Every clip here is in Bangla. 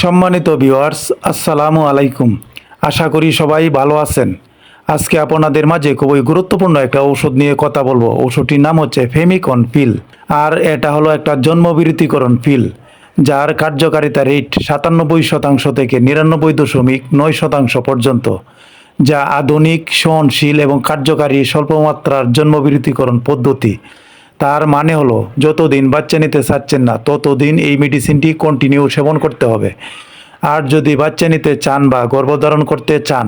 সম্মানিত ভিউয়ার্স, আসসালামু আলাইকুম। আশা করি সবাই ভালো আছেন। আজকে আপনাদের মাঝে খুবই গুরুত্বপূর্ণ একটা ঔষধ নিয়ে কথা বলবো। ঔষধটির নাম হচ্ছে ফেমিকন পিল। আর এটা হলো একটা জন্মবিরতিকরণ পিল, যার কার্যকারিতা রেট 97% থেকে 99.9% পর্যন্ত, যা আধুনিক, সহনশীল এবং কার্যকারী স্বল্পমাত্রার জন্মবিরতিকরণ পদ্ধতি। তার মানে হলো, যতদিন বাচ্চা নিতে চাচ্ছেন না ততদিন এই মেডিসিনটি কন্টিনিউ সেবন করতে হবে। আর যদি বাচ্চা নিতে চান বা গর্ভধারণ করতে চান,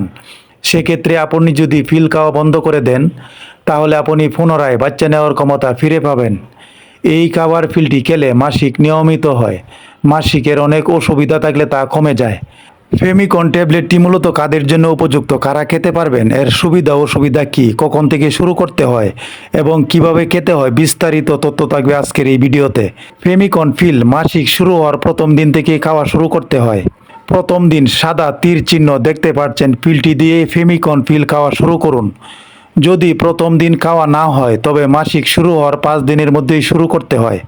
সেক্ষেত্রে আপনি যদি পিল খাওয়া বন্ধ করে দেন, তাহলে আপনি পুনরায় বাচ্চা নেওয়ার ক্ষমতা ফিরে পাবেন। এই খাবার পিলটি খেলে মাসিক নিয়মিত হয়। মাসিকের অনেক অসুবিধা থাকলে তা কমে যায়। ফেমিকন ট্যাবলেটটি মূলত কাদের জন্য উপযুক্ত, কারা খেতে পারবেন, এর সুবিধা অসুবিধা কী, কখন থেকে শুরু করতে হয় এবং কিভাবে খেতে হয়, বিস্তারিত তথ্য থাকবে আজকের এই ভিডিওতে। ফেমিকন পিল মাসিক শুরু হওয়ার প্রথম দিন থেকে খাওয়া শুরু করতে হয়। প্রথম দিন সাদা তীর চিহ্ন দেখতে পাচ্ছেন, পিলটি দিয়ে ফেমিকন পিল খাওয়া শুরু করুন। যদি প্রথম দিন খাওয়া না হয়, তবে মাসিক শুরু হওয়ার 5 দিনের মধ্যেই শুরু করতে হয়।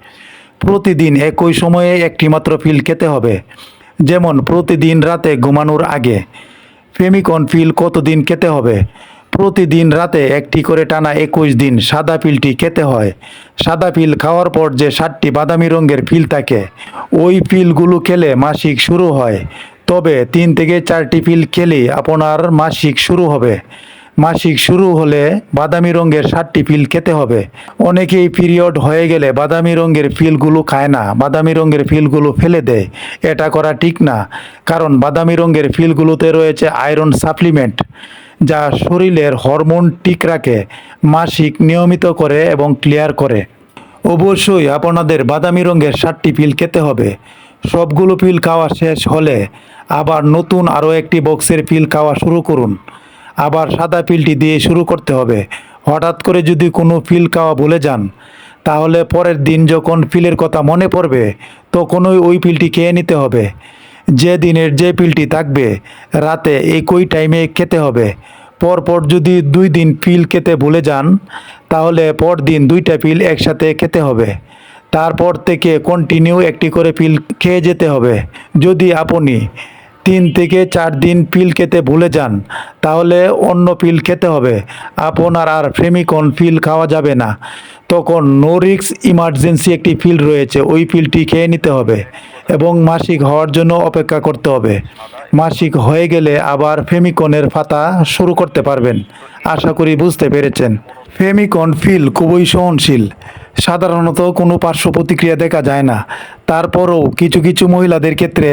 প্রতিদিন একই সময়ে একটি মাত্র পিল খেতে হবে, যেমন প্রতিদিন রাতে ঘুমানোর আগে। ফেমিকন পিল কতদিন খেতে হবে? প্রতিদিন রাতে একটি করে টানা 21 দিন সাদা পিলটি খেতে হয়। সাদা পিল খাওয়ার পর যে 7টি বাদামি রঙের পিল থাকে, ওই পিলগুলো খেলে মাসিক শুরু হয়। তবে 3 থেকে 4টি পিল খেলেই আপনার মাসিক শুরু হবে। মাসিক শুরু হলে বাদামি রঙের 7টি পিল খেতে হবে। অনেকেই পিরিয়ড হয়ে গেলে বাদামি রঙের পিলগুলো খায় না, বাদামি রঙের পিলগুলো ফেলে দেয়। এটা করা ঠিক না, কারণ বাদামি রঙের পিলগুলোতে রয়েছে আয়রন সাপ্লিমেন্ট, যা শরীরের হরমোন ঠিক রাখে, মাসিক নিয়মিত করে এবং ক্লিয়ার করে। অবশ্যই আপনাদের বাদামি রঙের 7টি পিল খেতে হবে। সবগুলো পিল খাওয়া শেষ হলে আবার নতুন আরও একটি বক্সের পিল খাওয়া শুরু করুন। আবার সাদা পিলটি দিয়ে শুরু করতে হবে। হঠাৎ করে যদি কোনো পিল খাওয়া ভুলে যান, তাহলে পরের দিন যখন পিলের কথা মনে পড়বে, তখনই ওই পিলটি খেয়ে নিতে হবে। যে দিনের যে পিলটি থাকবে, রাতে একই টাইমে খেতে হবে। পরপর যদি 2 দিন পিল খেতে ভুলে যান, তাহলে পরদিন 2টা পিল একসাথে খেতে হবে। তারপর থেকে কন্টিনিউ একটি করে পিল খেয়ে যেতে হবে। যদি আপনি 3 থেকে 4 দিন পিল খেতে ভুলে যান, তাহলে অন্য পিল খেতে হবে। আপনার আর ফেমিকন পিল খাওয়া যাবে না। তখন নো রিস্ক ইমার্জেন্সি একটি পিল রয়েছে, ওই পিলটি খেয়ে নিতে হবে এবং মাসিক হওয়ার জন্য অপেক্ষা করতে হবে। মাসিক হয়ে গেলে আবার ফেমিকনের পাতা শুরু করতে পারবেন। আশা করি বুঝতে পেরেছেন। ফেমিকন পিল খুবই সহনশীল। সাধারণত কোনো পার্শ্ব প্রতিক্রিয়া দেখা যায় না। তারপরও কিছু কিছু মহিলাদের ক্ষেত্রে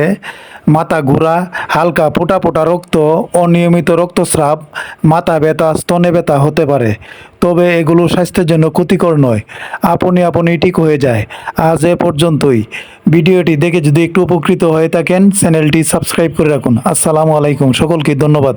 মাথা ঘোরা, হালকা ফোঁটা ফোঁটা রক্ত, অনিয়মিত রক্তস্রাব, মাথা ব্যথা, স্তনে ব্যথা হতে পারে। তবে এগুলো স্বাস্থ্যের জন্য ক্ষতিকর নয়, আপনি ঠিক হয়ে যায়। আজ এ পর্যন্তই। ভিডিওটি দেখে যদি একটু উপকৃত হয়ে থাকেন, চ্যানেলটি সাবস্ক্রাইব করে রাখুন। আসসালামু আলাইকুম, সকলকে ধন্যবাদ।